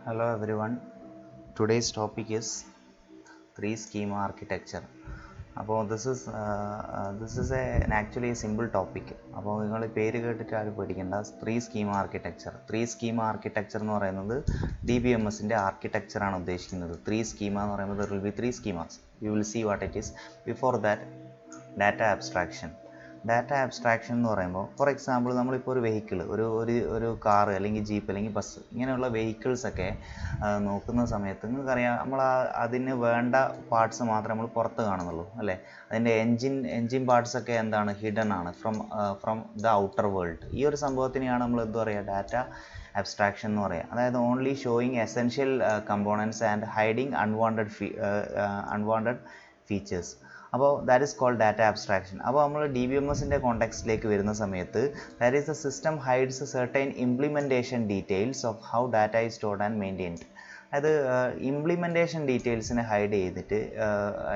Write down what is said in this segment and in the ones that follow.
Hello everyone. Today's topic is Three-Schema Architecture. This is actually a simple topic. Three-Schema Architecture. Three-Schema Architecture is DBMS architecture. Three schema, there will be three schemas. We will see what it is. Before that, data abstraction. Data abstraction എന്ന് പറയുമ്പോൾ for example നമ്മളിപ്പോൾ ഒരു vehicle ഒരു car അല്ലെങ്കിൽ jeep അല്ലെങ്കിൽ bus ഇങ്ങനെയുള്ള വെഹിക്കിൾസൊക്കെ നോക്കുന്ന സമയത്ത് നിങ്ങൾക്കറിയാം നമ്മൾ അതിന് വേണ്ട പാർട്സ് മാത്രമേ നമ്മൾ പുറത്ത് കാണുന്നുള്ളൂ അല്ലേ. അതിൻ്റെ എൻജിൻ പാർട്സൊക്കെ എന്താണ് ഹിഡൻ ആണ് ഫ്രം ദ ഔട്ടർ വേൾഡ്. ഈ ഒരു സംഭവത്തിനെയാണ് നമ്മൾ എന്താ പറയുക ഡാറ്റ abstraction എന്ന് പറയുക. അതായത് only showing essential components and hiding unwanted features. അപ്പോൾ that is called data abstraction. അപ്പോൾ നമ്മൾ DBMSൻ്റെ കോണ്ടെക്സ്റ്റിലേക്ക് വരുന്ന സമയത്ത് that is the system hides certain implementation details of how data is stored and maintained. അത് ഇംപ്ലിമെൻറ്റേഷൻ ഡീറ്റെയിൽസിനെ ഹൈഡ് ചെയ്തിട്ട്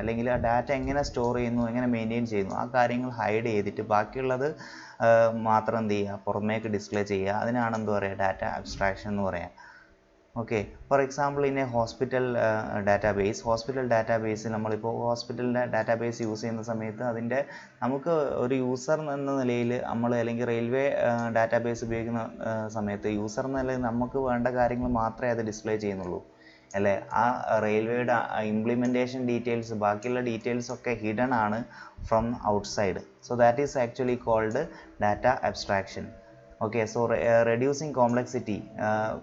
അല്ലെങ്കിൽ ആ ഡാറ്റ എങ്ങനെ സ്റ്റോർ ചെയ്യുന്നു എങ്ങനെ മെയിൻറ്റെയിൻ ചെയ്യുന്നു ആ കാര്യങ്ങൾ ഹൈഡ് ചെയ്തിട്ട് ബാക്കിയുള്ളത് മാത്രം എന്ത് ചെയ്യുക പുറമേക്ക് ഡിസ്പ്ലേ ചെയ്യുക. അതിനാണ് എന്താ പറയുക ഡാറ്റ അബ്സ്ട്രാക്ഷൻ എന്ന് പറയാം. Okay, for example in A hospital ഡാറ്റാബേസിൽ നമ്മളിപ്പോൾ ഹോസ്പിറ്റലിൻ്റെ ഡാറ്റാബേസ് യൂസ് ചെയ്യുന്ന സമയത്ത് അതിൻ്റെ നമുക്ക് ഒരു യൂസർ എന്ന നിലയിൽ നമ്മൾ അല്ലെങ്കിൽ റെയിൽവേ ഡാറ്റാബേസ് ഉപയോഗിക്കുന്ന സമയത്ത് യൂസർ എന്ന നിലയിൽ നമുക്ക് വേണ്ട കാര്യങ്ങൾ മാത്രമേ അത് ഡിസ്പ്ലേ ചെയ്യുന്നുള്ളൂ അല്ലേ. ആ റെയിൽവേയുടെ ഇംപ്ലിമെൻറ്റേഷൻ ഡീറ്റെയിൽസ് ബാക്കിയുള്ള ഡീറ്റെയിൽസ് ഒക്കെ ഹിഡൻ ആണ് from outside. So that is actually called data abstraction. Okay, so reducing complexity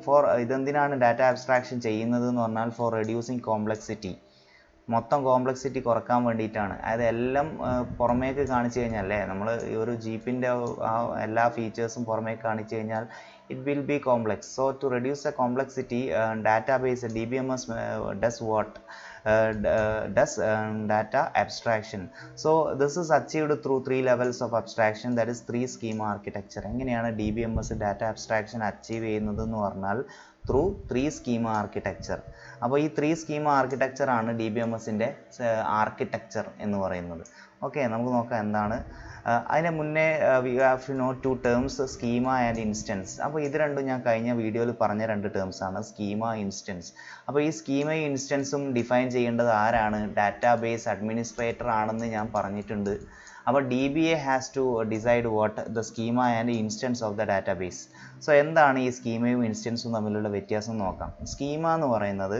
for ഇതെന്തിനാണ് ഡാറ്റ അബ്സ്ട്രാക്ഷൻ ചെയ്യുന്നത് എന്ന് പറഞ്ഞാൽ ഫോർ റെഡ്യൂസിങ് കോംപ്ലക്സിറ്റി, മൊത്തം കോംപ്ലക്സിറ്റി കുറക്കാൻ വേണ്ടിയിട്ടാണ്. അതായത് എല്ലാം പുറമേക്ക് കാണിച്ചു കഴിഞ്ഞാൽ അല്ലേ നമ്മൾ ഈ ഒരു ജീപ്പിൻ്റെ എല്ലാ ഫീച്ചേഴ്സും പുറമേക്ക് കാണിച്ചു കഴിഞ്ഞാൽ it will be complex. So to reduce the complexity, database DBMS does what? Does data abstraction. So this is achieved through three levels of abstraction, that is three schema architecture. എങ്ങനെയാണ് DBMS data abstraction achieve ചെയ്യുന്നത് എന്ന് പറഞ്ഞാൽ through three schema architecture. അപ്പോൾ ഈ three schema architecture ആണ് DBMSൻ്റെ architecture എന്ന് പറയുന്നത്. Okay, നമുക്ക് നോക്കാം എന്താണ്. അതിന് മുന്നേ we have to know two terms schema and instance. അപ്പോൾ ഇത് രണ്ടും ഞാൻ കഴിഞ്ഞ വീഡിയോയിൽ പറഞ്ഞ രണ്ട് ടേംസാണ് സ്കീമ ഇൻസ്റ്റൻസ്. അപ്പോൾ ഈ സ്കീമയും ഇൻസ്റ്റൻസും ഡിഫൈൻ ചെയ്യേണ്ടത് ആരാണ്? ഡാറ്റാബേസ് അഡ്മിനിസ്ട്രേറ്റർ ആണെന്ന് ഞാൻ പറഞ്ഞിട്ടുണ്ട്. അപ്പോൾ DBA has to decide what the schema and instance of the database. So എന്താണ് ഈ സ്കീമയും ഇൻസ്റ്റൻസും തമ്മിലുള്ള വ്യത്യാസം നോക്കാം. സ്കീമ എന്ന് പറയുന്നത്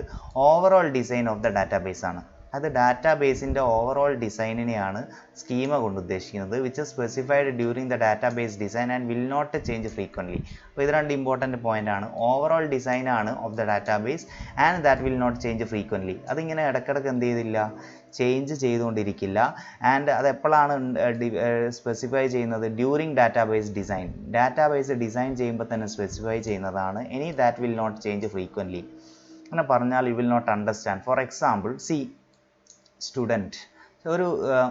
overall design of the database ആണ്. അത് ഡാറ്റാബേസിൻ്റെ ഓവറോൾ ഡിസൈനിനെയാണ് സ്കീമ കൊണ്ട് ഉദ്ദേശിക്കുന്നത്, which is specified during the database design and will not change frequently. അപ്പോൾ ഇത് രണ്ട് ഇമ്പോർട്ടൻറ്റ് പോയിൻ്റ് ആണ്. ഓവറോൾ ഡിസൈനാണ് of the database and that will not change frequently. അതിങ്ങനെ ഇടയ്ക്കിടയ്ക്ക് എന്ത് ചെയ്തില്ല ചേഞ്ച് ചെയ്തുകൊണ്ടിരിക്കില്ല. ആൻഡ് അത് എപ്പോഴാണ് സ്പെസിഫൈ ചെയ്യുന്നത്? During database design. Database design ചെയ്യുമ്പോൾ തന്നെ സ്പെസിഫൈ ചെയ്യുന്നതാണ്. ഇനി that will not change frequently. അങ്ങനെ പറഞ്ഞാൽ you will not understand. For example see student.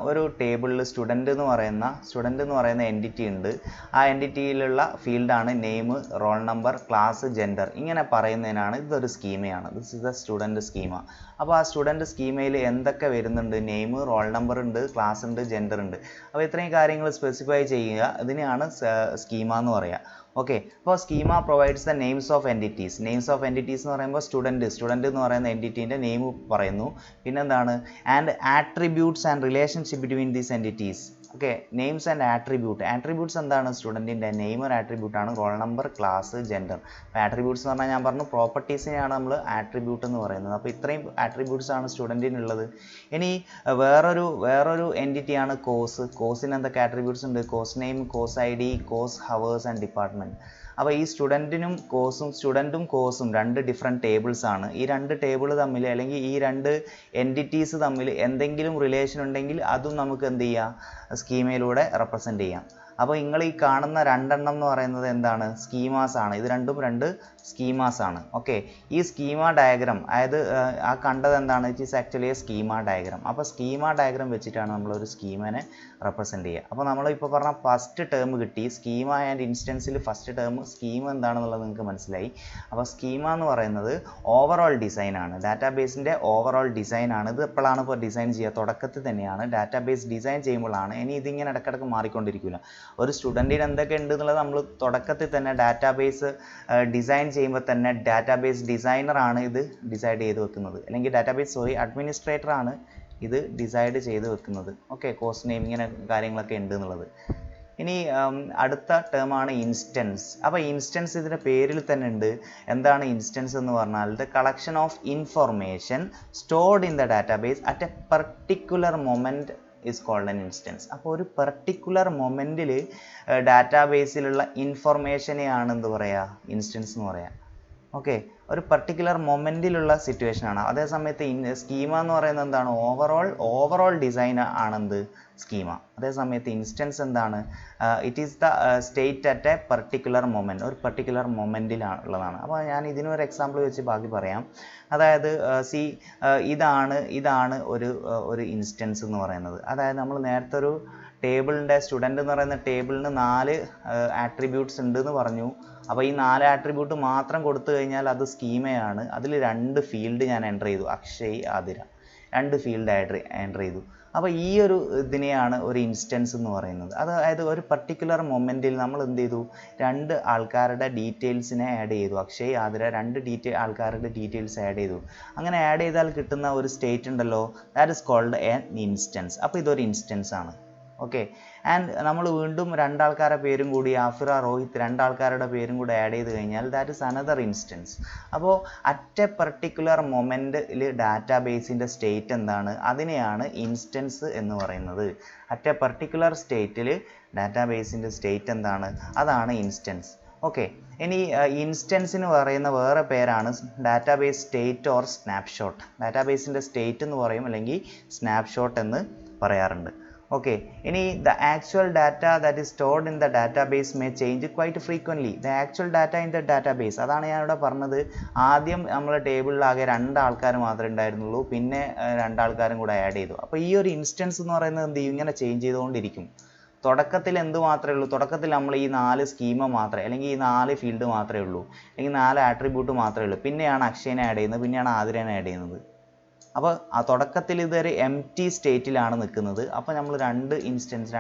ഒരു ടേബിളിൽ സ്റ്റുഡൻറ്റ് എന്ന് പറയുന്ന എൻറ്റിറ്റി ഉണ്ട്. ആ എൻറ്റിറ്റിയിലുള്ള ഫീൽഡാണ് name, roll number, class, gender. ഇങ്ങനെ പറയുന്നതിനാണ് ഇതൊരു സ്കീമയാണ്. This is the student schema. അപ്പോൾ ആ സ്റ്റുഡൻറ്റ് സ്കീമയിൽ എന്തൊക്കെ വരുന്നുണ്ട്? നെയിം, റോൾ നമ്പർ ഉണ്ട്, ക്ലാസ് ഉണ്ട്, ജെൻഡർ ഉണ്ട്. അപ്പോൾ ഇത്രയും കാര്യങ്ങൾ സ്പെസിഫൈ ചെയ്യുക, ഇതിനെയാണ് സ്കീമ എന്ന് പറയുക. ഓക്കെ, അപ്പോൾ schema provides the names of entities. Names of entities എന്ന് പറയുമ്പോൾ സ്റ്റുഡൻറ്റ് എന്ന് പറയുന്ന എൻറ്റിറ്റീൻ്റെ നെയിം പറയുന്നു. പിന്നെന്താണ്? And attributes and relationship between these entities. Okay, names and attributes എന്താണ്? സ്റ്റുഡൻറ്റിൻ്റെ നെയിം ഒരു ആട്രിബ്യൂട്ടാണ്, റോൾ നമ്പർ, ക്ലാസ്, ജെൻഡർ. അപ്പോൾ ആട്രിബ്യൂട്ട്സ് എന്ന് പറഞ്ഞാൽ ഞാൻ പറഞ്ഞു പ്രോപ്പർട്ടീസിനെയാണ് നമ്മൾ ആട്രിബ്യൂട്ട് എന്ന് പറയുന്നത്. അപ്പോൾ ഇത്രയും ആട്രിബ്യൂട്ട്സ് ആണ് സ്റ്റുഡൻറ്റിനുള്ളത്. ഇനി വേറൊരു എൻറ്റിറ്റിയാണ് കോസിന് എന്തൊക്കെ ആട്രിബ്യൂട്ട്സ് ഉണ്ട്? Course name, course ID, course hours and department. അപ്പോൾ ഈ സ്റ്റുഡൻറ്റും കോസും രണ്ട് ഡിഫറെൻറ്റ് ടേബിൾസ് ആണ്. ഈ രണ്ട് ടേബിൾ തമ്മിൽ അല്ലെങ്കിൽ ഈ രണ്ട് എൻറ്റിറ്റീസ് തമ്മിൽ എന്തെങ്കിലും റിലേഷൻ ഉണ്ടെങ്കിൽ അതും നമുക്ക് എന്ത് ചെയ്യാം? സ്കീമയിലൂടെ റെപ്രസെൻ്റ് ചെയ്യാം. അപ്പോൾ നിങ്ങൾ ഈ കാണുന്ന രണ്ടെണ്ണം എന്ന് പറയുന്നത് എന്താണ്? സ്കീമാസ് ആണ്. ഇത് രണ്ടും രണ്ട് സ്കീമാസ് ആണ്. ഓക്കെ, ഈ സ്കീമ ഡയഗ്രാം അതായത് ആ കണ്ടത് എന്താണ്? It is actually a schema diagram. അപ്പോൾ സ്കീമ ഡയഗ്രാം വെച്ചിട്ടാണ് നമ്മളൊരു സ്കീമനെ റെപ്രസെൻ്റ് ചെയ്യുക. അപ്പോൾ നമ്മളിപ്പോൾ പറഞ്ഞ ഫസ്റ്റ് ടേം കിട്ടി. സ്കീമ ആൻഡ് ഇൻസ്റ്റൻസിൽ ഫസ്റ്റ് ടേം സ്കീമ എന്താണെന്നുള്ളത് നിങ്ങൾക്ക് മനസ്സിലായി. അപ്പോൾ സ്കീമ എന്ന് പറയുന്നത് ഓവറോൾ ഡിസൈനാണ്, ഡാറ്റാബേസിൻ്റെ ഓവറോൾ ഡിസൈനാണ്. ഇത് എപ്പോഴാണ് ഇപ്പോൾ ഡിസൈൻ ചെയ്യുക? തുടക്കത്തിൽ തന്നെയാണ്. ഡാറ്റാബേസ് ഡിസൈൻ ചെയ്യുമ്പോഴാണ്. ഇനി ഇതിങ്ങനെ ഇടയ്ക്കിടയ്ക്ക് മാറിക്കൊണ്ടിരിക്കില്ല. ഒരു സ്റ്റുഡൻറ്റിന് എന്തൊക്കെ ഉണ്ട് എന്നുള്ളത് നമ്മൾ തുടക്കത്തിൽ തന്നെ ഡാറ്റാബേസ് ഡിസൈൻ ചെയ്യുമ്പോൾ തന്നെ ഡാറ്റാബേസ് ഡിസൈനറാണ് ഇത് ഡിസൈഡ് ചെയ്ത് വെക്കുന്നത്, അല്ലെങ്കിൽ അഡ്മിനിസ്ട്രേറ്റർ ആണ് ഇത് ഡിസൈഡ് ചെയ്ത് വെക്കുന്നത്. ഓക്കെ, കോസ്റ്റ് നെയിം ഇങ്ങനെ കാര്യങ്ങളൊക്കെ ഉണ്ട് എന്നുള്ളത്. ഇനി അടുത്ത ടേമാണ് ഇൻസ്റ്റൻസ്. അപ്പോൾ ഇൻസ്റ്റൻസ് ഇതിൻ്റെ പേരിൽ തന്നെ ഉണ്ട്. എന്താണ് ഇൻസ്റ്റൻസ് എന്ന് പറഞ്ഞാൽ the collection of information stored in the database at a particular moment is called an instance. അപ്പോൾ ഒരു പെർട്ടിക്കുലർ മൊമെൻറ്റിൽ ഡാറ്റാബേസിലുള്ള ഇൻഫർമേഷനെയാണ് എന്ത് പറയുക, ഇൻസ്റ്റൻസ് എന്ന് പറയുക. ഓക്കെ, ഒരു പെർട്ടിക്കുലർ മൊമെൻറ്റിലുള്ള സിറ്റുവേഷൻ ആണ്. അതേസമയത്ത് സ്കീമ എന്ന് പറയുന്നത് എന്താണ്, ഓവറോൾ ഡിസൈൻ ആണെന്ത് സ്കീമ. അതേസമയത്ത് ഇൻസ്റ്റൻസ് എന്താണ്, it is the state at a particular moment, ഒരു പെർട്ടിക്കുലർ മൊമെൻറ്റിലുള്ളതാണ്. അപ്പോൾ ഞാൻ ഇതിനൊരു എക്സാമ്പിൾ വെച്ച് ബാക്കി പറയാം. അതായത് ഇതാണ് ഒരു ഇൻസ്റ്റൻസ് എന്ന് പറയുന്നത്. അതായത് നമ്മൾ നേരത്തെ ഒരു ടേബിളിൻ്റെ സ്റ്റുഡൻ്റ് എന്ന് പറയുന്ന ടേബിളിന് 4 ആട്രിബ്യൂട്ട്സ് ഉണ്ട് എന്ന് പറഞ്ഞു. അപ്പോൾ ഈ 4 ആട്രിബ്യൂട്ട് മാത്രം കൊടുത്തു കഴിഞ്ഞാൽ അത് സ്കീമയാണ്. അതിൽ 2 ഫീൽഡ് ഞാൻ എൻ്റർ ചെയ്തു, അക്ഷയ് ആതിര, 2 ഫീൽഡ് എൻ്റർ ചെയ്തു. അപ്പോൾ ഈ ഒരു ഇതിനെയാണ് ഒരു ഇൻസ്റ്റൻസ് എന്ന് പറയുന്നത്. അതായത് ഒരു പർട്ടിക്കുലർ മൊമെൻറ്റിൽ നമ്മൾ എന്ത് ചെയ്തു, 2 ആൾക്കാരുടെ ഡീറ്റെയിൽസിനെ ആഡ് ചെയ്തു, അക്ഷയ് ആതിര 2 ആൾക്കാരുടെ ഡീറ്റെയിൽസ് ആഡ് ചെയ്തു. അങ്ങനെ ആഡ് ചെയ്താൽ കിട്ടുന്ന ഒരു സ്റ്റേറ്റ് ഉണ്ടല്ലോ, that is called an instance. അപ്പോൾ ഇതൊരു ഇൻസ്റ്റൻസ് ആണ്. ഓക്കെ, ആൻഡ് നമ്മൾ വീണ്ടും 2 ആൾക്കാരുടെ പേരും കൂടി, ആഫിറ, റോഹിത് 2 ആൾക്കാരുടെ പേരും കൂടി ആഡ് ചെയ്ത് കഴിഞ്ഞാൽ ദാറ്റ് ഇസ് അനദർ ഇൻസ്റ്റൻസ്. അപ്പോൾ അറ്റ് എ പെർട്ടിക്കുലർ മൊമെൻറ്റിൽ ഡാറ്റാബേസിൻ്റെ സ്റ്റേറ്റ് എന്താണ്, അതിനെയാണ് ഇൻസ്റ്റൻസ് എന്ന് പറയുന്നത്. അറ്റ് എ പെർട്ടിക്കുലർ സ്റ്റേറ്റിൽ ഡാറ്റാബേസിൻ്റെ സ്റ്റേറ്റ് എന്താണ്, അതാണ് ഇൻസ്റ്റൻസ്. ഓക്കെ, ഇനി ഇൻസ്റ്റൻസിന് പറയുന്ന വേറെ പേരാണ് ഡാറ്റാബേസ് സ്റ്റേറ്റ് ഓർ സ്നാപ്ഷോട്ട്. ഡാറ്റാബേസിൻ്റെ സ്റ്റേറ്റ് എന്ന് പറയും, അല്ലെങ്കിൽ സ്നാപ്ഷോട്ട് എന്ന് പറയാറുണ്ട്. Okay, ഇനി the actual data that is stored in the database may change quite frequently. The actual data in the database, അതാണ് ഞാൻ ഇവിടെ പറഞ്ഞത്. ആദ്യം നമ്മൾ ടേബിളിൽ ആകെ 2 ആൾക്കാർ മാത്രമേ ഉണ്ടായിരുന്നുള്ളൂ, പിന്നെ 2 ആൾക്കാരും കൂടെ ആഡ് ചെയ്തു. അപ്പോൾ ഈ ഒരു ഇൻസ്റ്റൻസ് എന്ന് പറയുന്നത് എന്ത് ചെയ്യും, ഇങ്ങനെ ചേഞ്ച് ചെയ്തുകൊണ്ടിരിക്കും. തുടക്കത്തിൽ എന്ത് മാത്രമേ ഉള്ളൂ, തുടക്കത്തിൽ നമ്മൾ ഈ 4 സ്കീമ മാത്രമേ, അല്ലെങ്കിൽ ഈ 4 ഫീൽഡ് മാത്രമേ ഉള്ളൂ, അല്ലെങ്കിൽ 4 ആട്രിബ്യൂട്ട് മാത്രമേ ഉള്ളൂ. പിന്നെയാണ് അക്ഷയനെ ആഡ് ചെയ്യുന്നത്, പിന്നെയാണ് ആതിരനെ ആഡ് ചെയ്യുന്നത്. അപ്പോൾ ആ തുടക്കത്തിൽ ഇതൊരു എംപ്റ്റി സ്റ്റേറ്റിലാണ് നിൽക്കുന്നത്. അപ്പോൾ നമ്മൾ 2 ഇൻസ്റ്റൻസ്,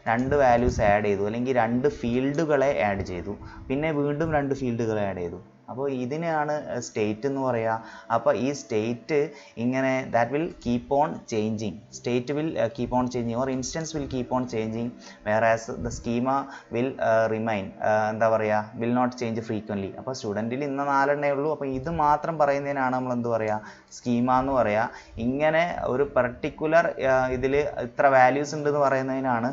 2 വാല്യൂസ് ആഡ് ചെയ്തു, അല്ലെങ്കിൽ 2 ഫീൽഡുകളെ ആഡ് ചെയ്തു, പിന്നെ വീണ്ടും 2 ഫീൽഡുകളെ ആഡ് ചെയ്തു. അപ്പോൾ ഇതിനെയാണ് സ്റ്റേറ്റ് എന്ന് പറയുക. അപ്പോൾ ഈ സ്റ്റേറ്റ് ഇങ്ങനെ that will keep on changing, state will keep on changing or instance will keep on changing, വേറാസ് the schema will remain, എന്താ പറയുക, വിൽ നോട്ട് ചേഞ്ച് ഫ്രീക്വൻ്റ്ലി. അപ്പോൾ സ്റ്റുഡൻറ്റിൽ ഇന്ന് 4 എണ്ണേ ഉള്ളൂ, അപ്പോൾ ഇത് മാത്രം പറയുന്നതിനാണ് നമ്മൾ എന്ത് പറയുക, സ്കീമ എന്ന് പറയുക. ഇങ്ങനെ ഒരു പർട്ടിക്കുലർ ഇതിൽ ഇത്ര വാല്യൂസ് ഉണ്ടെന്ന് പറയുന്നതിനാണ്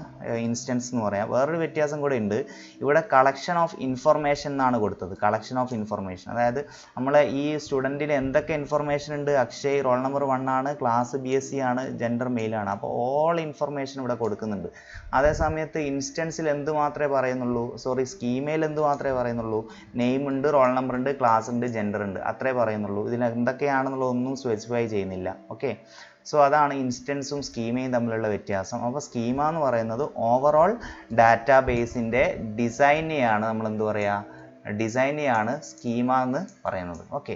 ഇൻസ്റ്റൻസ് എന്ന് പറയുക. വേറൊരു വ്യത്യാസം കൂടെ ഉണ്ട്, ഇവിടെ കളക്ഷൻ ഓഫ് ഇൻഫർമേഷൻ എന്നാണ് കൊടുത്തത്. കളക്ഷൻ ഓഫ് ഇൻഫർമേഷൻ, അതായത് നമ്മളെ ഈ സ്റ്റുഡൻറ്റിന് എന്തൊക്കെ ഇൻഫർമേഷൻ ഉണ്ട്, അക്ഷയ് റോൾ നമ്പർ 1 ആണ്, ക്ലാസ് BSc ആണ്, ജെൻഡർ മെയിൽ ആണ്. അപ്പോൾ ഓൾ ഇൻഫർമേഷൻ ഇവിടെ കൊടുക്കുന്നുണ്ട്. അതേസമയത്ത് ഇൻസ്റ്റൻസിൽ എന്ത് മാത്രമേ പറയുന്നുള്ളൂ, സ്കീമയിൽ എന്ത് മാത്രമേ പറയുന്നുള്ളൂ, നെയിം ഉണ്ട്, റോൾ നമ്പർ ഉണ്ട്, ക്ലാസ് ഉണ്ട്, ജെൻഡർ ഉണ്ട്, അത്രേ പറയുന്നുള്ളൂ. ഇതിൽ എന്തൊക്കെയാണെന്നുള്ളതൊന്നും സ്പെസിഫൈ ചെയ്യുന്നില്ല. ഓക്കെ, സോ അതാണ് ഇൻസ്റ്റൻസും സ്കീമയും തമ്മിലുള്ള വ്യത്യാസം. അപ്പോൾ സ്കീമ എന്ന് പറയുന്നത് ഓവറോൾ ഡാറ്റാബേസിൻ്റെ ഡിസൈനെയാണ് നമ്മൾ എന്ത് പറയുക, ഡിസൈനെയാണ് സ്കീമ എന്ന് പറയുന്നത്. Okay,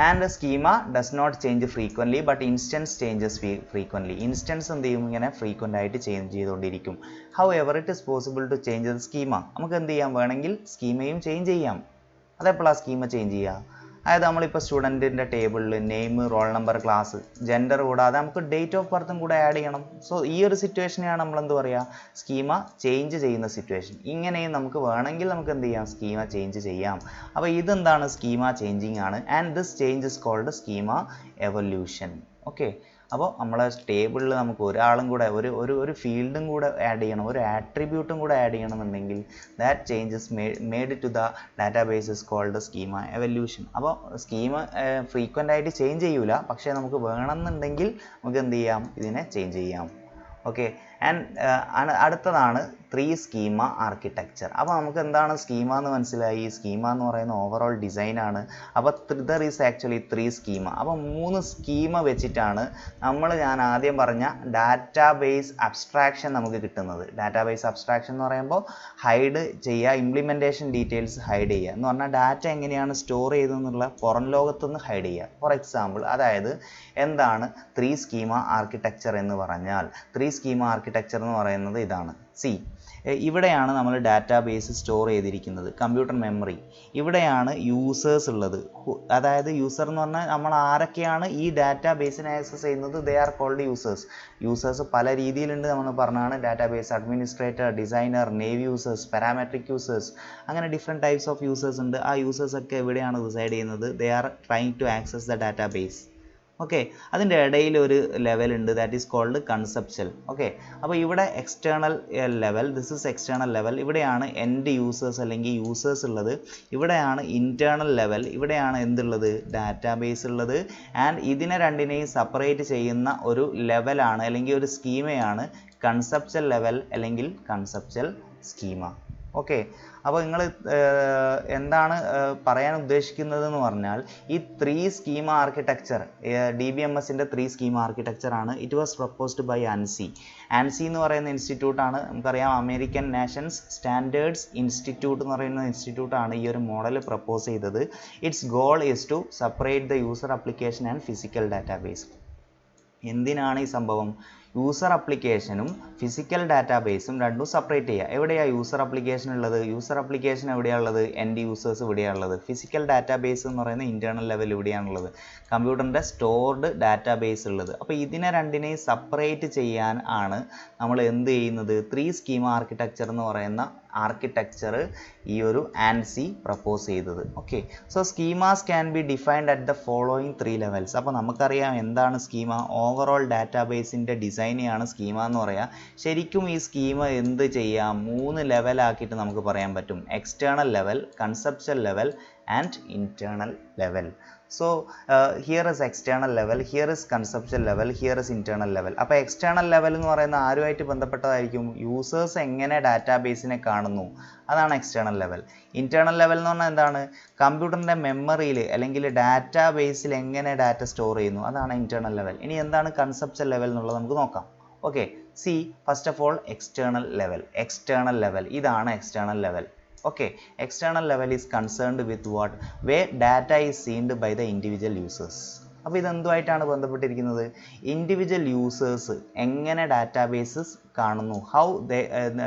and schema does not change frequently but instance changes frequently. Instance എന്ത് ചെയ്യും, ഇങ്ങനെ ഫ്രീക്വൻ്റ് ആയിട്ട് ചേഞ്ച് ചെയ്തുകൊണ്ടിരിക്കും. However it is possible to change the schema. നമുക്ക് എന്ത് ചെയ്യാം, വേണമെങ്കിൽ സ്കീമയും ചേഞ്ച് ചെയ്യാം. അതെപ്പോഴാണ് സ്കീമ ചേഞ്ച് ചെയ്യുക, അതായത് നമ്മളിപ്പോൾ സ്റ്റുഡൻറ്റിൻ്റെ ടേബിളിൽ name, roll number, class, gender കൂടാതെ നമുക്ക് ഡേറ്റ് ഓഫ് ബർത്തും കൂടെ ആഡ് ചെയ്യണം. സോ ഈ ഒരു സിറ്റുവേഷനെയാണ് നമ്മൾ എന്ത് പറയുക, സ്കീമ ചേഞ്ച് ചെയ്യുന്ന സിറ്റുവേഷൻ. ഇങ്ങനെയും നമുക്ക് വേണമെങ്കിൽ നമുക്ക് എന്ത് ചെയ്യാം, സ്കീമ ചേഞ്ച് ചെയ്യാം. അപ്പോൾ ഇതെന്താണ്, സ്കീമ ചേഞ്ചിങ് ആണ്. And this change is called schema evolution. Okay, അപ്പോൾ നമ്മളെ ടേബിളിൽ നമുക്ക് ഒരാളും കൂടെ ഒരു ഫീൽഡും കൂടെ ആഡ് ചെയ്യണം, ഒരു ആട്രിബ്യൂട്ടും കൂടെ ആഡ് ചെയ്യണമെന്നുണ്ടെങ്കിൽ that changes made to the database is called schema evolution. അപ്പോൾ സ്കീമ ഫ്രീക്വൻ്റ് ആയിട്ട് ചേഞ്ച് ചെയ്യൂല, പക്ഷേ നമുക്ക് വേണമെന്നുണ്ടെങ്കിൽ നമുക്ക് എന്ത് ചെയ്യാം, ഇതിനെ ചേഞ്ച് ചെയ്യാം. ഓക്കെ, ആൻഡ് അടുത്തതാണ് 3-Schema Architecture. അപ്പോൾ നമുക്ക് എന്താണ് സ്കീമ എന്ന് മനസ്സിലായി. സ്കീമ എന്ന് പറയുന്ന ഓവറോൾ ഡിസൈനാണ്. അപ്പോൾ ദർ ഈസ് ആക്ച്വലി 3 അപ്പോൾ 3 സ്കീമ വെച്ചിട്ടാണ് ഞാൻ ആദ്യം പറഞ്ഞ ഡാറ്റാബേസ് അബ്സ്ട്രാക്ഷൻ നമുക്ക് കിട്ടുന്നത്. ഡാറ്റാബേസ് അബ്സ്ട്രാക്ഷൻ എന്ന് പറയുമ്പോൾ ഹൈഡ് ചെയ്യുക, ഇംപ്ലിമെൻറ്റേഷൻ ഡീറ്റെയിൽസ് ഹൈഡ് ചെയ്യുക എന്ന് പറഞ്ഞാൽ ഡാറ്റ എങ്ങനെയാണ് സ്റ്റോർ ചെയ്തതെന്നുള്ള പുറം ലോകത്തുനിന്ന് ഹൈഡ് ചെയ്യുക. ഫോർ എക്സാമ്പിൾ, അതായത് എന്താണ് 3-Schema Architecture എന്ന് പറഞ്ഞാൽ, 3-Schema ആർക്കിടെക്ചർ എന്ന് പറയുന്നത് ഇതാണ്. സി, ഇവിടെയാണ് നമ്മൾ ഡാറ്റാബേസ് സ്റ്റോർ ചെയ്തിരിക്കുന്നത്, കമ്പ്യൂട്ടർ മെമ്മറി. ഇവിടെയാണ് യൂസേഴ്സ് ഉള്ളത്. അതായത് യൂസർ എന്ന് പറഞ്ഞാൽ നമ്മൾ ആരൊക്കെയാണ് ഈ ഡാറ്റാബേസിനെ ആക്സസ് ചെയ്യുന്നത്, they are called users. Users പല രീതിയിലുണ്ട്. നമ്മൾ പറഞ്ഞാണ് database administrator, designer, naive users, parametric users, അങ്ങനെ ഡിഫറെൻറ്റ് ടൈപ്സ് ഓഫ് യൂസേഴ്സ് ഉണ്ട്. ആ യൂസേഴ്സ് ഒക്കെ എവിടെയാണ് റിസൈഡ് ചെയ്യുന്നത്, they are trying to access the database. Okay, അതിൻ്റെ ഇടയിൽ ഒരു ലെവൽ ഉണ്ട്, that is called conceptual. Okay, അപ്പോൾ ഇവിടെ external level, this is external level. ഇവിടെയാണ് എൻഡ് യൂസേഴ്സ് അല്ലെങ്കിൽ യൂസേഴ്സ് ഉള്ളത്. ഇവിടെയാണ് ഇൻറ്റേർണൽ ലെവൽ, ഇവിടെയാണ് എന്തുള്ളത്, ഡാറ്റാബേസ് ഉള്ളത്. ആൻഡ് ഇതിനെ രണ്ടിനെയും സെപ്പറേറ്റ് ചെയ്യുന്ന ഒരു ലെവലാണ് അല്ലെങ്കിൽ ഒരു സ്കീമയാണ് കൺസെപ്ച്വൽ ലെവൽ അല്ലെങ്കിൽ കൺസെപ്ച്വൽ സ്കീമ. ഓക്കെ, അപ്പോൾ നിങ്ങൾ എന്താണ് പറയാൻ ഉദ്ദേശിക്കുന്നതെന്ന് പറഞ്ഞാൽ ഈ 3-schema ആർക്കിടെക്ചർ, DBMSൻ്റെ 3-schema ആർക്കിടെക്ചർ ആണ്. It was proposed by ANSI. ANSI എന്ന് പറയുന്ന ഇൻസ്റ്റിറ്റ്യൂട്ടാണ്, നമുക്കറിയാം അമേരിക്കൻ നാഷൻസ് സ്റ്റാൻഡേർഡ്സ് ഇൻസ്റ്റിറ്റ്യൂട്ട് എന്ന് പറയുന്ന ഇൻസ്റ്റിറ്റ്യൂട്ടാണ് ഈ ഒരു മോഡൽ പ്രപ്പോസ് ചെയ്തത്. Its goal is to separate the user application and physical database. എന്തിനാണ് ഈ സംഭവം? യൂസർ ആപ്ലിക്കേഷനും ഫിസിക്കൽ ഡാറ്റാബേസും രണ്ടും സെപ്പറേറ്റ് ചെയ്യുക. എവിടെയാണ് യൂസർ ആപ്ലിക്കേഷൻ ഉള്ളത്? യൂസർ ആപ്ലിക്കേഷൻ എവിടെയാണുള്ളത്? എൻഡ് യൂസേഴ്സ് ഇവിടെയാണുള്ളത്. ഫിസിക്കൽ ഡാറ്റാബേസ് എന്ന് പറയുന്ന ഇൻറ്റേർണൽ ലെവൽ ഇവിടെയാണുള്ളത്. കമ്പ്യൂട്ടറിൻ്റെ സ്റ്റോർഡ് ഡാറ്റാബേസ് ഉള്ളത്. അപ്പോൾ ഇതിനെ രണ്ടിനെയും സെപ്പറേറ്റ് ചെയ്യാൻ ആണ് നമ്മൾ എന്ത് ചെയ്യുന്നത്, 3-schema ആർക്കിടെക്ചർ എന്ന് പറയുന്ന ആർക്കിടെക്ചർ ഈ ഒരു ANSI പ്രപ്പോസ് ചെയ്തത്. Okay, so schemas can be defined at the following 3 levels. അപ്പോൾ നമുക്കറിയാം എന്താണ് സ്കീമ. ഓവറോൾ ഡാറ്റാബേസിൻ്റെ ഡിസൈനെയാണ് സ്കീമ എന്ന് പറയുക. ശരിക്കും ഈ സ്കീമ എന്ത് ചെയ്യാം, 3 ലെവലാക്കിയിട്ട് നമുക്ക് പറയാൻ പറ്റും. External level, conceptual level and internal level. So here is external level, here is conceptual level, here is internal level. അപ്പോൾ external level എന്ന് പറയുന്ന ആരുമായിട്ട് ബന്ധപ്പെട്ടതായിരിക്കും? യൂസേഴ്സ് എങ്ങനെ ഡാറ്റാബേസിനെ കാണുന്നു, അതാണ് എക്സ്റ്റേണൽ ലെവൽ. ഇൻറ്റേർണൽ ലെവൽ എന്ന് പറഞ്ഞാൽ എന്താണ്? കമ്പ്യൂട്ടറിൻ്റെ മെമ്മറിയിൽ അല്ലെങ്കിൽ ഡാറ്റാബേസിൽ എങ്ങനെ ഡാറ്റ സ്റ്റോർ ചെയ്യുന്നു, അതാണ് ഇൻറ്റേർണൽ ലെവൽ. ഇനി എന്താണ് കൺസെപ്ച്വൽ ലെവൽ എന്നുള്ളത് നമുക്ക് നോക്കാം. Okay, see, first of all external level. External level, ഇതാണ് external level. Okay, external level is concerned with what? Where data is seen by the individual users. അപ്പോൾ ഇതെന്തുമായിട്ടാണ് ബന്ധപ്പെട്ടിരിക്കുന്നത്? ഇൻഡിവിജ്വൽ യൂസേഴ്സ് എങ്ങനെ ഡാറ്റാബേസസ് കാണുന്നു, how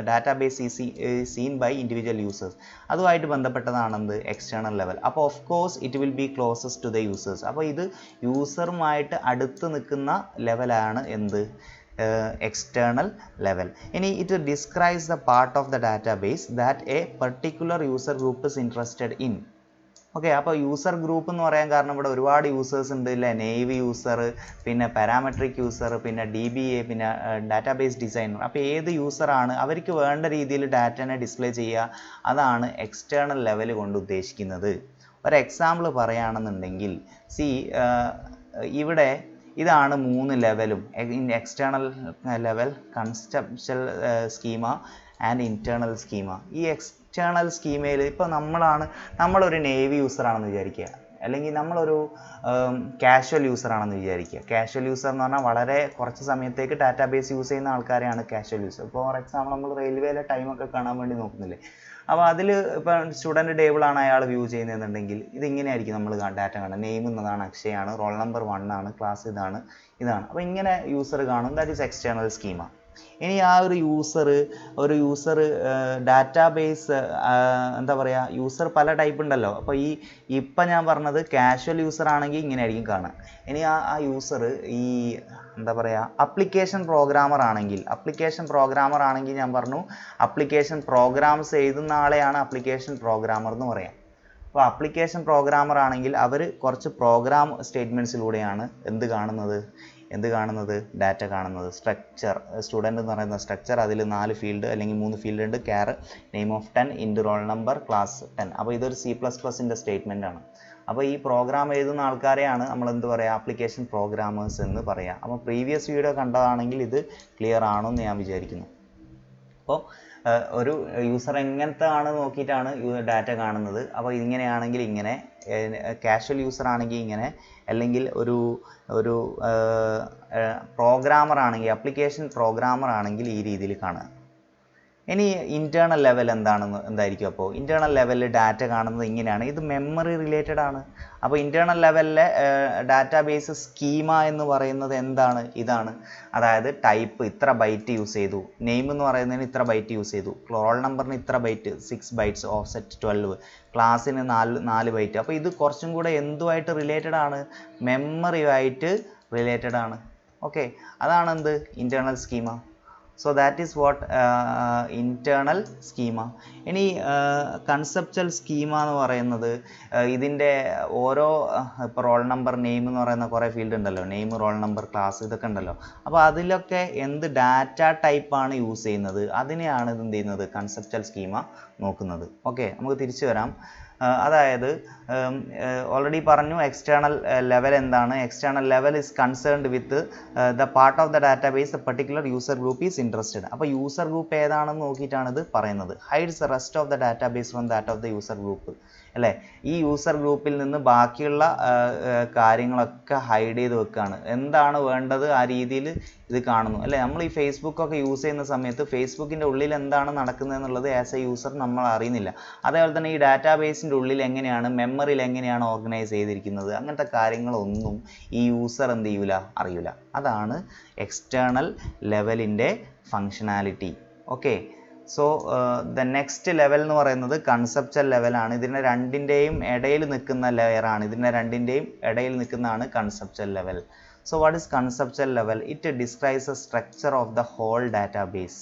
database is seen by individual users, അതുമായിട്ട് ബന്ധപ്പെട്ടതാണെന്ത്, external level. അപ്പോൾ of course it will be closest to the users. അപ്പോൾ ഇത് യൂസറുമായിട്ട് അടുത്ത് നിൽക്കുന്ന ലെവലാണ് എന്ത്, external level. ഇനി it describes the part of the database that a particular user group is interested in. Okay, അപ്പോൾ യൂസർ ഗ്രൂപ്പ് എന്ന് പറയാൻ കാരണം ഇവിടെ ഒരുപാട് യൂസേഴ്സ് ഉണ്ട് അല്ലേ. നേവി യൂസർ, പിന്നെ പാരാമെട്രിക് യൂസർ, പിന്നെ DBA, പിന്നെ ഡാറ്റാബേസ് ഡിസൈനർ. അപ്പോൾ ഏത് യൂസറാണ് അവർക്ക് വേണ്ട രീതിയിൽ ഡാറ്റനെ ഡിസ്പ്ലേ ചെയ്യുക, അതാണ് എക്സ്റ്റേണൽ ലെവൽ കൊണ്ട് ഉദ്ദേശിക്കുന്നത്. ഒരു എക്സാമ്പിൾ പറയുകയാണെന്നുണ്ടെങ്കിൽ, സി, ഇവിടെ ഇതാണ് 3 ലെവലും. External level, conceptual schema and internal schema. ഈ എക്സ്റ്റേണൽ സ്കീമയിൽ ഇപ്പോൾ നമ്മളൊരു നേവി യൂസറാണെന്ന് വിചാരിക്കുക, അല്ലെങ്കിൽ നമ്മളൊരു കാഷ്വൽ യൂസറാണെന്ന് വിചാരിക്കുക. കാഷ്വൽ യൂസർ എന്ന് പറഞ്ഞാൽ വളരെ കുറച്ച് സമയത്തേക്ക് ഡാറ്റാബേസ് യൂസ് ചെയ്യുന്ന ആൾക്കാരെയാണ് കാഷ്വൽ യൂസർ. ഇപ്പോൾ ഫോർ എക്സാമ്പിൾ നമ്മൾ റെയിൽവേയിലെ ടൈമൊക്കെ കാണാൻ വേണ്ടി നോക്കുന്നില്ലേ, അപ്പോൾ അതിൽ ഇപ്പോൾ സ്റ്റുഡൻറ്റ് ടേബിളാണ് അയാൾ വ്യൂ ചെയ്യുന്നതെന്നുണ്ടെങ്കിൽ ഇതിങ്ങനെയായിരിക്കും നമ്മൾ ഡാറ്റ കാണുന്നത്. നെയിം എന്നതാണ് അക്ഷയാണ്, റോൾ നമ്പർ 1 ആണ്, ക്ലാസ് ഇതാണ്. അപ്പോൾ ഇങ്ങനെ യൂസർ കാണും. That is external schema. ഇനി ആ ഒരു യൂസർ ഡാറ്റാബേസ് എന്താ പറയുക, യൂസർ പല ടൈപ്പ് ഉണ്ടല്ലോ. അപ്പോൾ ഇപ്പം ഞാൻ പറഞ്ഞത് കാഷ്വൽ യൂസർ ആണെങ്കിൽ ഇങ്ങനെ ആയിരിക്കും കാണുക. ഇനി ആ യൂസർ ഈ എന്താ പറയുക, അപ്ലിക്കേഷൻ പ്രോഗ്രാമർ ആണെങ്കിൽ ഞാൻ പറഞ്ഞു അപ്ലിക്കേഷൻ പ്രോഗ്രാംസ് എഴുതുന്ന ആളെയാണ് അപ്ലിക്കേഷൻ പ്രോഗ്രാമർ എന്ന് പറയാം. അപ്പോൾ അപ്ലിക്കേഷൻ പ്രോഗ്രാമർ ആണെങ്കിൽ അവർ കുറച്ച് പ്രോഗ്രാം സ്റ്റേറ്റ്മെൻറ്റ്സിലൂടെയാണ് എന്ത് കാണുന്നത്, ഡാറ്റ കാണുന്നത്. സ്ട്രക്ചർ, സ്റ്റുഡൻറ്റ് എന്ന് പറയുന്ന സ്ട്രക്ചർ, അതിൽ 4 ഫീൽഡ് അല്ലെങ്കിൽ 3 ഫീൽഡ് ഉണ്ട്. ക്യാർ name of 10 into role number class 10. അപ്പോൾ ഇതൊരു C++ൻ്റെ സ്റ്റേറ്റ്മെൻ്റ് ആണ്. അപ്പോൾ ഈ പ്രോഗ്രാം എഴുതുന്ന ആൾക്കാരെയാണ് നമ്മൾ എന്ത് പറയുക, ആപ്ലിക്കേഷൻ പ്രോഗ്രാമേഴ്സ് എന്ന് പറയുക. അപ്പോൾ പ്രീവിയസ് വീഡിയോ കണ്ടതാണെങ്കിൽ ഇത് ക്ലിയർ ആണോ എന്ന് ഞാൻ വിചാരിക്കുന്നു. അപ്പോൾ ഒരു യൂസർ എങ്ങനത്തെ ആണ് നോക്കിയിട്ടാണ് ഡാറ്റ കാണുന്നത്. അപ്പോൾ ഇങ്ങനെയാണെങ്കിൽ ഇങ്ങനെ, കാഷ്വൽ യൂസർ ആണെങ്കിൽ ഇങ്ങനെ, അല്ലെങ്കിൽ ഒരു പ്രോഗ്രാമർ ആണെങ്കിൽ, അപ്ലിക്കേഷൻ പ്രോഗ്രാമർ ആണെങ്കിൽ ഈ രീതിയിൽ കാണുക. ഇനി ഇൻറ്റേർണൽ ലെവൽ എന്തായിരിക്കും? അപ്പോൾ ഇൻറ്റേർണൽ ലെവലിൽ ഡാറ്റ കാണുന്നത് ഇങ്ങനെയാണ്. ഇത് മെമ്മറി റിലേറ്റഡ് ആണ്. അപ്പോൾ ഇൻറ്റേർണൽ ലെവലിലെ ഡാറ്റാബേസ് സ്കീമ എന്ന് പറയുന്നത് എന്താണ്? ഇതാണ്. അതായത് ടൈപ്പ് ഇത്ര ബൈറ്റ് യൂസ് ചെയ്തു, നെയിം എന്ന് പറയുന്നതിന് ഇത്ര ബൈറ്റ് യൂസ് ചെയ്തു, റോൾ നമ്പറിന് ഇത്ര ബൈറ്റ് 6 ബൈറ്റ്സ്, ഓഫ്സെറ്റ് 12, ക്ലാസ്സിന് 4 ബൈറ്റ്. അപ്പോൾ ഇത് കുറച്ചും കൂടെ എന്തുമായിട്ട് റിലേറ്റഡ് ആണ്? മെമ്മറിയുമായിട്ട് റിലേറ്റഡ് ആണ്. ഓക്കെ, അതാണ് എന്ത്? Internal schema. So that is what internal schema. ഇനി കൺസെപ്ച്വൽ സ്കീമ എന്ന് പറയുന്നത് ഇതിൻ്റെ ഓരോ ഇപ്പോൾ റോൾ നമ്പർ, നെയിം എന്ന് പറയുന്ന കുറേ ഫീൽഡ് ഉണ്ടല്ലോ, നെയിം, റോൾ നമ്പർ, ക്ലാസ്, ഇതൊക്കെ ഉണ്ടല്ലോ. അപ്പോൾ അതിലൊക്കെ എന്ത് ഡാറ്റ ടൈപ്പാണ് യൂസ് ചെയ്യുന്നത്, അതിനെയാണ് ഇത് എന്ത് ചെയ്യുന്നത്? കൺസെപ്ച്വൽ സ്കീമ നോക്കുന്നത്. ഓക്കെ, നമുക്ക് തിരിച്ചു വരാം. അതായത് ഓൾറെഡി പറഞ്ഞു എക്സ്റ്റേണൽ ലെവൽ എന്താണ്. External level is concerned with the part of the database the particular user group is interested. അപ്പോൾ യൂസർ ഗ്രൂപ്പ് ഏതാണെന്ന് നോക്കിയിട്ടാണ് ഇത് പറയുന്നത്. Hides the rest of the database from that of the user group. അല്ലേ, ഈ user ഗ്രൂപ്പിൽ നിന്ന് ബാക്കിയുള്ള കാര്യങ്ങളൊക്കെ ഹൈഡ് ചെയ്ത് വെക്കുകയാണ്. എന്താണ് വേണ്ടത് ആ രീതിയിൽ ഇത് കാണുന്നു. അല്ലേ, നമ്മൾ ഈ ഫേസ്ബുക്കൊക്കെ യൂസ് ചെയ്യുന്ന സമയത്ത് ഫേസ്ബുക്കിൻ്റെ ഉള്ളിൽ എന്താണ് നടക്കുന്നത് എന്നുള്ളത് ആസ് എ യൂസർ നമ്മൾ അറിയുന്നില്ല. അതേപോലെ തന്നെ ഈ ഡാറ്റാബേസിൻ്റെ ഉള്ളിൽ എങ്ങനെയാണ്, മെമ്മറിയിൽ എങ്ങനെയാണ് ഓർഗനൈസ് ചെയ്തിരിക്കുന്നത്, അങ്ങനത്തെ കാര്യങ്ങളൊന്നും ഈ യൂസർ എന്ത് ചെയ്യൂല, അറിയില്ല. അതാണ് എക്സ്റ്റേണൽ ലെവലിൻ്റെ functionality. Okay, so the next level എന്ന് പറയുന്നത് കൺസെപ്ച്വൽ ലെവലാണ്. ഇതിൻ്റെ രണ്ടിൻ്റെയും ഇടയിൽ നിൽക്കുന്ന ലെയറാണ്. ഇതിൻ്റെ രണ്ടിൻ്റെയും ഇടയിൽ നിൽക്കുന്നതാണ് conceptual level. So what is conceptual level? It describes a structure of the whole database.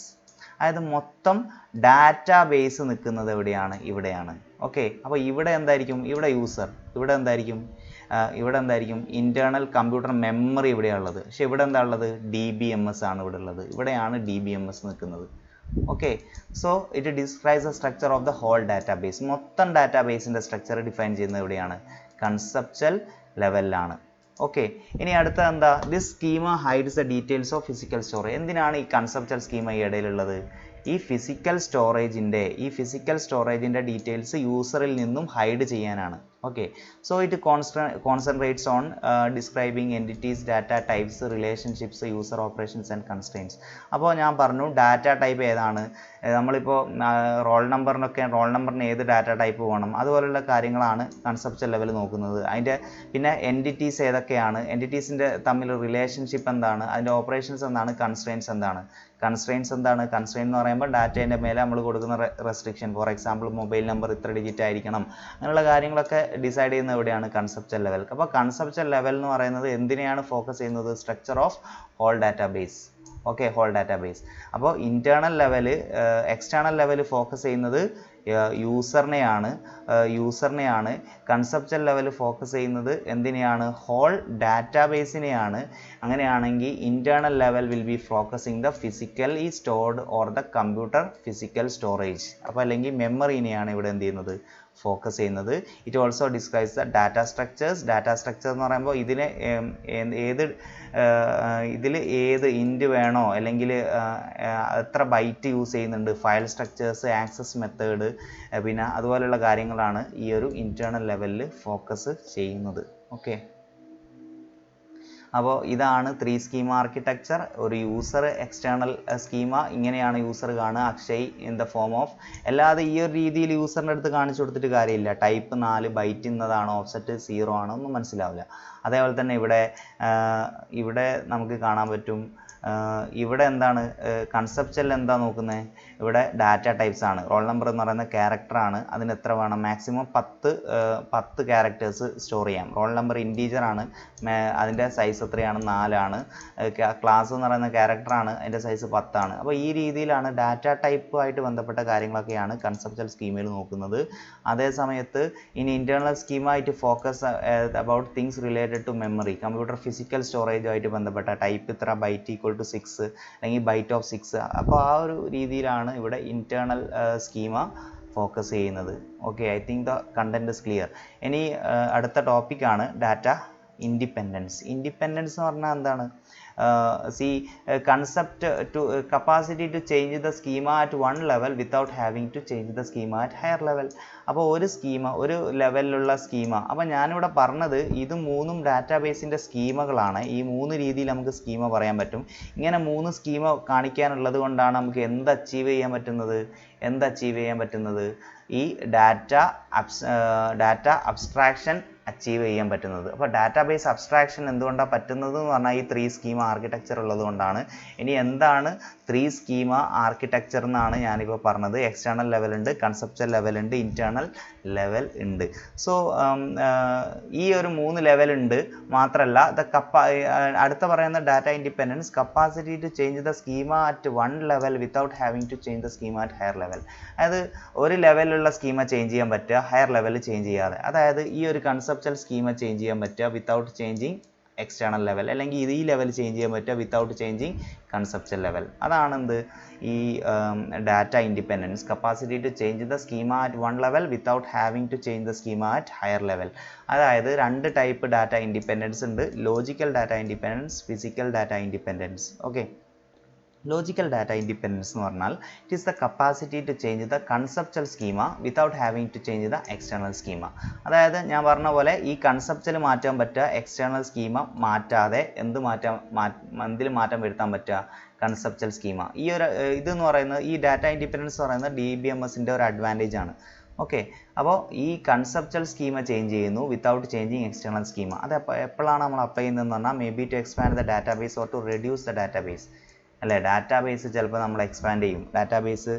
അതായത് മൊത്തം ഡാറ്റാബേസ് നിൽക്കുന്നത് എവിടെയാണ്? ഇവിടെയാണ്. ഓക്കെ, അപ്പോൾ ഇവിടെ എന്തായിരിക്കും? ഇവിടെ യൂസർ. ഇവിടെ എന്തായിരിക്കും? ഇൻറ്റേർണൽ കമ്പ്യൂട്ടർ മെമ്മറി ഇവിടെയുള്ളത്. പക്ഷെ ഇവിടെ എന്താ ഉള്ളത്? DBMS ആണ് ഇവിടെ ഉള്ളത്. ഇവിടെയാണ് DBMS നിൽക്കുന്നത്. Okay, so it describes the structure of the whole database. മൊത്തം ഡാറ്റാബേസിൻ്റെ സ്ട്രക്ചർ ഡിഫൈൻ ചെയ്യുന്നത് എവിടെയാണ്? കൺസെപ്ച്വൽ ലെവലിലാണ്. ഓക്കെ, ഇനി അടുത്ത എന്താ? This schema hides the details of physical storage. എന്തിനാണ് ഈ കൺസെപ്ച്വൽ സ്കീമ ഈ ഇടയിലുള്ളത്? ഈ ഫിസിക്കൽ സ്റ്റോറേജിൻ്റെ ഡീറ്റെയിൽസ് യൂസറിൽ നിന്നും ഹൈഡ് ചെയ്യാനാണ്. Okay, so it concentrates on describing entities, data types, relationships, user operations and constraints. അപ്പോൾ ഞാൻ പറഞ്ഞു ഡാറ്റ ടൈപ്പ് ഏതാണ്. നമ്മളിപ്പോൾ റോൾ നമ്പറിന് ഏത് ഡാറ്റ ടൈപ്പ് വേണം, അതുപോലുള്ള കാര്യങ്ങളാണ് കൺസെപ്ച്വൽ ലെവൽ നോക്കുന്നത്. അതിൻ്റെ പിന്നെ എൻറ്റിറ്റീസ് ഏതൊക്കെയാണ്, എൻറ്റിറ്റീസിൻ്റെ തമ്മിൽ റിലേഷൻഷിപ്പ് എന്താണ്, അതിൻ്റെ ഓപ്പറേഷൻസ് എന്താണ്, കൺസ്ട്രെയിൻസ് എന്താണ്. കൺസ്ട്രെയിൻസ് എന്ന് പറയുമ്പോൾ ഡാറ്റേൻ്റെ മേലെ നമ്മൾ കൊടുക്കുന്ന restriction. For example mobile number ഇത്ര ഡിജിറ്റ് ആയിരിക്കണം, അങ്ങനെയുള്ള കാര്യങ്ങളൊക്കെ ഡിസൈഡ് ചെയ്യുന്നത് എവിടെയാണ്? Conceptual level. അപ്പോൾ കൺസെപ്ച്വൽ ലെവൽ എന്ന് പറയുന്നത് എന്തിനെയാണ് ഫോക്കസ് ചെയ്യുന്നത്? Structure of whole database. Okay, whole database. അപ്പോൾ internal level, external level focus ചെയ്യുന്നത് യൂസറിനെയാണ്. കൺസെപ്ച്വൽ ലെവൽ ഫോക്കസ് ചെയ്യുന്നത് എന്തിനെയാണ്? ഹോൾ ഡാറ്റാബേസിനെയാണ്. അങ്ങനെയാണെങ്കിൽ internal level will be focusing the physically stored or the computer physical storage. അപ്പോൾ അല്ലെങ്കിൽ മെമ്മറിനെയാണ് ഇവിടെ എന്ത് ചെയ്യുന്നത്? ഫോക്കസ് ചെയ്യുന്നത്. It also describes the data structures. Data structure എന്ന് പറയുമ്പോൾ ഇതിൽ ഏത് ഇൻറ്റ് വേണോ, അല്ലെങ്കിൽ എത്ര ബൈറ്റ് യൂസ് ചെയ്യുന്നുണ്ട്, ഫയൽ സ്ട്രക്ചേഴ്സ്, ആക്സസ് മെത്തേഡ്, പിന്നെ അതുപോലെയുള്ള കാര്യങ്ങളാണ് ഈ ഒരു ഇൻറ്റേർണൽ ലെവലിൽ ഫോക്കസ് ചെയ്യുന്നത്. ഓക്കെ, അപ്പോൾ ഇതാണ് 3-സ്കീമ ആർക്കിടെക്ചർ. ഒരു യൂസർ എക്സ്റ്റേണൽ സ്കീമ ഇങ്ങനെയാണ് യൂസർ കാണുക, Akshay in the form of. അല്ലാതെ ഈ ഒരു രീതിയിൽ യൂസറിൻ്റെ അടുത്ത് കാണിച്ചു കൊടുത്തിട്ട് കാര്യമില്ല. ടൈപ്പ് 4 ബൈറ്റ് ഇന്നതാണ്, ഓഫ്സെറ്റ് 0 ആണ്, ഒന്നും മനസ്സിലാവില്ല. അതേപോലെ തന്നെ ഇവിടെ നമുക്ക് കാണാൻ പറ്റും. ഇവിടെ എന്താണ് കൺസെപ്ച്വൽ എന്താ നോക്കുന്നത്? ഇവിടെ ഡാറ്റ ടൈപ്സ് ആണ്. റോൾ നമ്പർ എന്ന് പറയുന്ന ക്യാരക്ടറാണ്. അതിന് എത്ര വേണം? മാക്സിമം 10 ക്യാരക്ടേഴ്സ് സ്റ്റോർ ചെയ്യാം. റോൾ നമ്പർ ഇൻറ്റീജർ ആണ്, അതിൻ്റെ സൈസ് എത്രയാണ്? 4 ആണ്. ക്ലാസ് എന്ന് പറയുന്ന ക്യാരക്ടറാണ്, അതിൻ്റെ സൈസ് 10 ആണ്. അപ്പോൾ ഈ രീതിയിലാണ് ഡാറ്റ ടൈപ്പുമായിട്ട് ബന്ധപ്പെട്ട കാര്യങ്ങളൊക്കെയാണ് കൺസെപ്ച്വൽ സ്കീമയിൽ നോക്കുന്നത്. അതേ സമയത്ത് ഇനി ഇൻറ്റേർണൽ സ്കീമായിട്ട് focus about things related to memory, computer physical സ്റ്റോറേജുമായിട്ട് ബന്ധപ്പെട്ട ടൈപ്പ് ഇത്ര ബൈറ്റ് ഈക്വൽ ടു 6 അല്ലെങ്കിൽ ബൈറ്റ് ഓഫ് 6. അപ്പോൾ ആ ഒരു രീതിയിലാണ് ഇവിടെ ഇൻറ്റേർണൽ സ്കീമ ഫോക്കസ് ചെയ്യുന്നത്. Okay, I think the content is clear. ഇനി അടുത്ത ടോപ്പിക്കാണ് ഡാറ്റ ഇൻഡിപെൻഡൻസ്. ഇൻഡിപെൻഡൻസ് എന്ന് പറഞ്ഞാൽ എന്താണ്? concept to capacity to change the schema at one level without having to change the schema at higher level. അപ്പോൾ ഒരു schema ഒരു ലെവലിലുള്ള സ്കീമ, അപ്പോൾ ഞാനിവിടെ പറഞ്ഞത് ഇത് മൂന്നും ഡാറ്റാബേസിൻ്റെ സ്കീമകളാണ്. ഈ മൂന്ന് രീതിയിൽ നമുക്ക് സ്കീമ പറയാൻ പറ്റും. ഇങ്ങനെ മൂന്ന് സ്കീമ കാണിക്കാനുള്ളത് കൊണ്ടാണ് നമുക്ക് എന്ത് അച്ചീവ് ചെയ്യാൻ പറ്റുന്നത് ഈ ഡാറ്റ അബ്സ്ട്രാക്ഷൻ അച്ചീവ് ചെയ്യാൻ പറ്റുന്നത്. അപ്പോൾ ഡാറ്റാബേസ് അബ്സ്ട്രാക്ഷൻ എന്തുകൊണ്ടാണ് പറ്റുന്നത് എന്ന് പറഞ്ഞാൽ ഈ 3 സ്കീമ ആർക്കിടെക്ചർ ഉള്ളത് കൊണ്ടാണ്. ഇനി എന്താണ് 3 സ്കീമ ആർക്കിടെക്ചർ എന്നാണ് ഞാനിപ്പോൾ പറഞ്ഞത്. എക്സ്റ്റേണൽ ലെവൽ ഉണ്ട്, കൺസെപ്ച്വൽ ലെവൽ ഉണ്ട്, ഇന്റേണൽ ലെവൽ ഉണ്ട്. സോ ഈ ഒരു 3 ലെവൽ ഉണ്ട്. മാത്രമല്ല അടുത്ത പറയുന്ന data independence, capacity to change the schema at one level without having to change the schema at higher level. അതായത് ഒരു ലെവലിലുള്ള സ്കീമ ചേഞ്ച് ചെയ്യാൻ പറ്റുക, ഹയർ ലെവൽ ചേഞ്ച് ചെയ്യാതെ. അതായത് ഈ ഒരു കൺസെപ്ച്വൽ സ്കീമ ചേഞ്ച് ചെയ്യാൻ പറ്റുക വിത്തൗട്ട് ചേഞ്ചിങ് എക്സ്റ്റേണൽ ലെവൽ, അല്ലെങ്കിൽ ഈ ലെവൽ ചേഞ്ച് ചെയ്യാൻ പറ്റുക വിത്തൗട്ട് ചേഞ്ചിങ് കൺസെപ്ച്വൽ ലെവൽ. അതാണെന്ത് ഈ data independence, capacity to change the schema at one level without having to change the schema at higher level. അതായത് 2 type data independence ഉണ്ട്. Logical data independence, physical data independence. Okay, logical data independence എന്ന് പറഞ്ഞാൽ it is the capacity to change the conceptual schema without having to change the external schema. അതായത് ഞാൻ പറഞ്ഞ പോലെ ഈ conceptual മാറ്റാൻ പറ്റുക, എക്സ്റ്റേണൽ സ്കീമ മാറ്റാതെ എന്തിൽ മാറ്റം വരുത്താൻ പറ്റുക, കൺസെപ്ച്വൽ സ്കീമ. ഈ ഒരു ഇതെന്ന് പറയുന്നത്, ഈ ഡാറ്റ ഇൻഡിപെൻഡൻസ് പറയുന്നത് DBMSൻ്റെ ഒരു അഡ്വാൻറ്റേജ് ആണ്. ഓക്കെ, അപ്പോൾ ഈ കൺസെപ്ച്വൽ സ്കീമ ചേഞ്ച് ചെയ്യുന്നു വിത്തൗട്ട് ചേഞ്ചിങ് എക്സ്റ്റേണൽ സ്കീമ. അത് എപ്പോഴാണ് നമ്മൾ അപ്ലൈ ചെയ്യുന്നതെന്ന് പറഞ്ഞാൽ maybe to expand the database or to reduce the database. അല്ലേ, ഡാറ്റാബേസ് ചിലപ്പോൾ നമ്മൾ എക്സ്പാൻഡ് ചെയ്യും, ഡാറ്റാബേസ്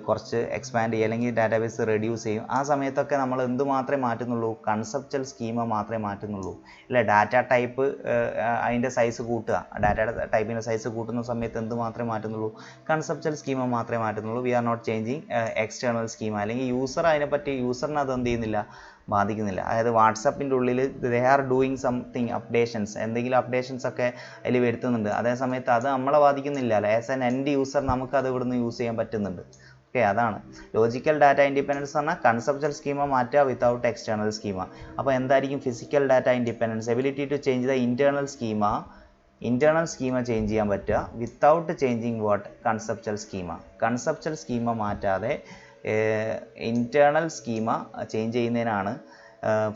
കുറച്ച് എക്സ്പാൻഡ് ചെയ്യും, അല്ലെങ്കിൽ ഡാറ്റാബേസ് റെഡ്യൂസ് ചെയ്യും. ആ സമയത്തൊക്കെ നമ്മൾ എന്ത് മാത്രമേ മാറ്റുന്നുള്ളൂ, കൺസെപ്ച്വൽ സ്കീമ മാത്രമേ മാറ്റുന്നുള്ളൂ. അല്ലേ, ഡാറ്റ ടൈപ്പ് അതിൻ്റെ സൈസ് കൂട്ടുക, ഡാറ്റ ടൈപ്പിൻ്റെ സൈസ് കൂട്ടുന്ന സമയത്ത് എന്ത് മാത്രമേ മാറ്റുന്നുള്ളൂ, കൺസെപ്ച്വൽ സ്കീമ മാത്രമേ മാറ്റുന്നുള്ളൂ. We are not changing external schema. അല്ലെങ്കിൽ യൂസറിനെ അത് എന്ത് ചെയ്യുന്നില്ല, ബാധിക്കുന്നില്ല. അതായത് വാട്സപ്പിൻ്റെ ഉള്ളിൽ they are doing something updations, എന്തെങ്കിലും അപ്ഡേഷൻസ് ഒക്കെ അതിൽ വരുത്തുന്നുണ്ട്. അതേ സമയത്ത് അത് നമ്മളെ ബാധിക്കുന്നില്ല. ആസ് എൻ എൻഡ് യൂസർ നമുക്കത് ഇവിടുന്ന് യൂസ് ചെയ്യാൻ പറ്റുന്നുണ്ട്. ഓക്കെ, അതാണ് ലോജിക്കൽ ഡാറ്റ ഇൻഡിപെൻഡൻസ് പറഞ്ഞാൽ കൺസെപ്ച്വൽ സ്കീമ മാറ്റുക വിത്തൗട്ട് എക്സ്റ്റേണൽ സ്കീമ. അപ്പോൾ എന്തായിരിക്കും physical data independence? Ability to change the internal schema change ചെയ്യാൻ പറ്റുക without changing what, conceptual schema മാറ്റാതെ ഇന്റേണൽ സ്കീമ ചേഞ്ച് ചെയ്യുന്നതിനാണ്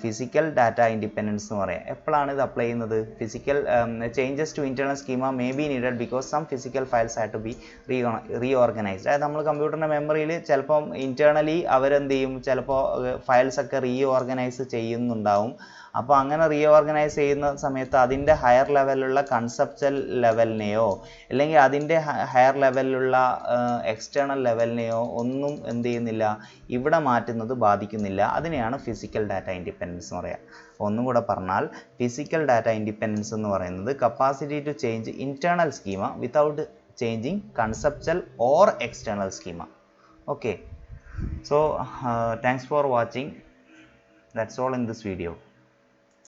ഫിസിക്കൽ ഡാറ്റ ഇൻഡിപെൻഡൻസ് എന്ന് പറയാം. എപ്പോഴാണ് ഇത് അപ്ലൈ ചെയ്യുന്നത്? Physical changes to internal schema may be needed because some physical files have to be reorganised. അതായത് നമ്മൾ കമ്പ്യൂട്ടറിൻ്റെ മെമ്മറിയിൽ ചിലപ്പം ഇന്റേണലി അവരെന്ത് ചെയ്യും, ചിലപ്പോൾ ഫയൽസ് ഒക്കെ റീഓർഗനൈസ് ചെയ്യുന്നുണ്ടാവും. അപ്പോൾ അങ്ങനെ റീഓർഗനൈസ് ചെയ്യുന്ന സമയത്ത് അതിൻ്റെ ഹയർ ലെവലിലുള്ള കൺസെപ്ച്വൽ ലെവലിനെയോ അല്ലെങ്കിൽ അതിൻ്റെ ഹയർ ലെവലിലുള്ള എക്സ്റ്റേണൽ ലെവലിനെയോ ഒന്നും എന്ത് ചെയ്യുന്നില്ല, ഇവിടെ മാറ്റുന്നത് ബാധിക്കുന്നില്ല. അതിനെയാണ് ഫിസിക്കൽ ഡാറ്റ ഇൻഡിപെൻഡൻസ് എന്ന് പറയുക. ഒന്നും കൂടെ പറഞ്ഞാൽ ഫിസിക്കൽ ഡാറ്റ ഇൻഡിപെൻഡൻസ് എന്ന് പറയുന്നത് capacity to change internal schema without changing conceptual or external schema. Okay, so thanks for watching. That's all in this video.